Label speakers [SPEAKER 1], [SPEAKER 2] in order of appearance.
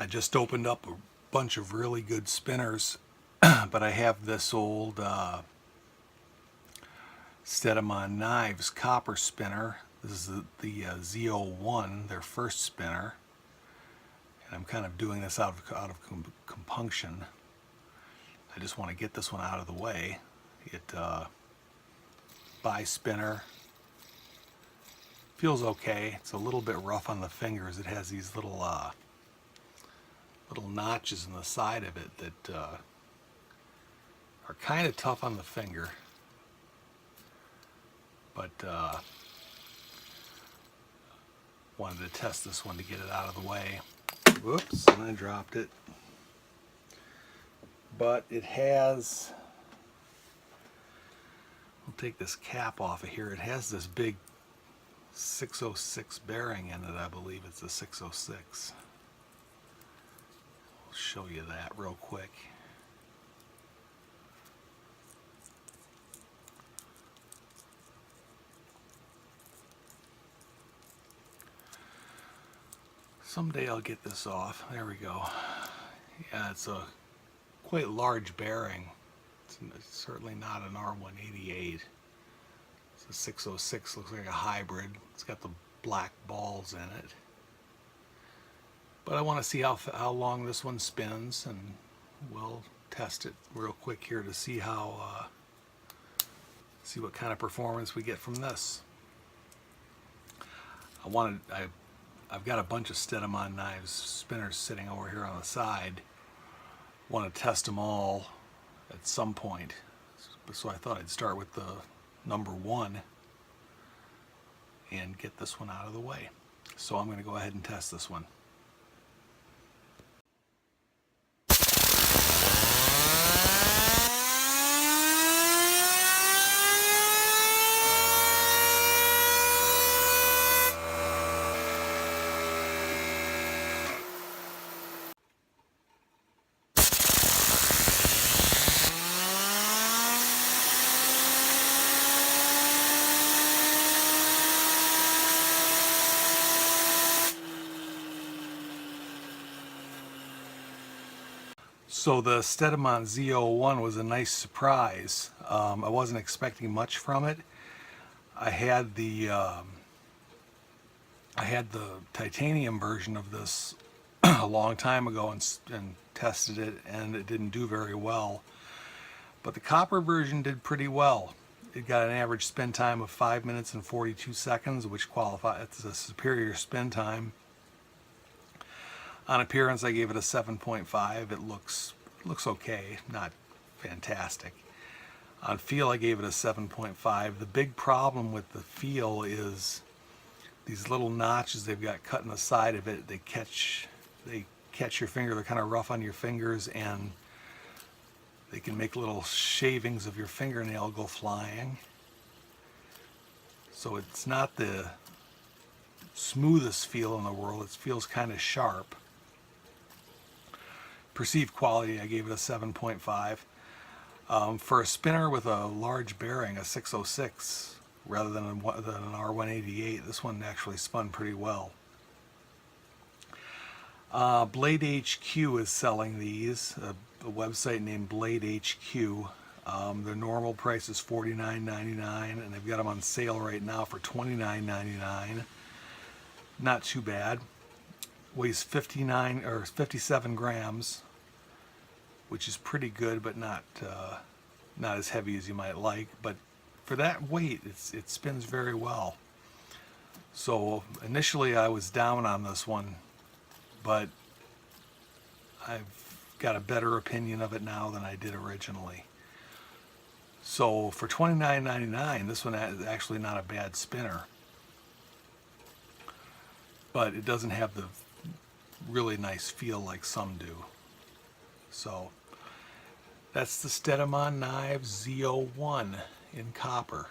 [SPEAKER 1] I just opened up a bunch of really good spinners, but I have this old Stedemon Knives copper spinner. This is the Z01, their first spinner. And I'm kind of doing this out of compunction. I just want to get this one out of the way. It by spinner. Feels okay. It's a little bit rough on the fingers. It has these little notches in the side of it that are kind of tough on the finger. But wanted to test this one to get it out of the way. Whoops, and I dropped it. But it has, we'll take this cap off of here. It has this big 606 bearing in it. I believe it's a 606. I'll show you that real quick. Someday I'll get this off. There we go. Yeah, it's a quite large bearing. It's certainly not an R188. It's a 606, looks like a hybrid. It's got the black balls in it. But I want to see how long this one spins, and we'll test it real quick here to see how see what kind of performance we get from this. I've got a bunch of Stedemon Knives spinners sitting over here on the side. Want to test them all at some point, so I thought I'd start with the number one and get this one out of the way. So I'm going to go ahead and test this one. So the Stedemon Z01 was a nice surprise. I wasn't expecting much from it. I had the titanium version of this a long time ago and tested it, and it didn't do very well. But the copper version did pretty well. It got an average spin time of 5 minutes and 42 seconds, which qualifies as a superior spin time. On appearance, I gave it a 7.5. It looks okay, not fantastic. On feel, I gave it a 7.5. The big problem with the feel is these little notches they've got cut in the side of it. They catch your finger. They're kind of rough on your fingers, and they can make little shavings of your fingernail go flying. So it's not the smoothest feel in the world. It feels kind of sharp. Perceived quality, I gave it a 7.5. For a spinner with a large bearing, a 606, rather than an R188, this one actually spun pretty well. Blade HQ is selling these, a website named Blade HQ. Their normal price is $49.99, and they've got them on sale right now for $29.99. Not too bad. Weighs 57 grams, which is pretty good, but not as heavy as you might like. But for that weight, it spins very well. So initially I was down on this one, but I've got a better opinion of it now than I did originally. So for $29.99, this one is actually not a bad spinner. But it doesn't have the really nice feel like some do. So that's the Stedemon Knives Z01 in copper.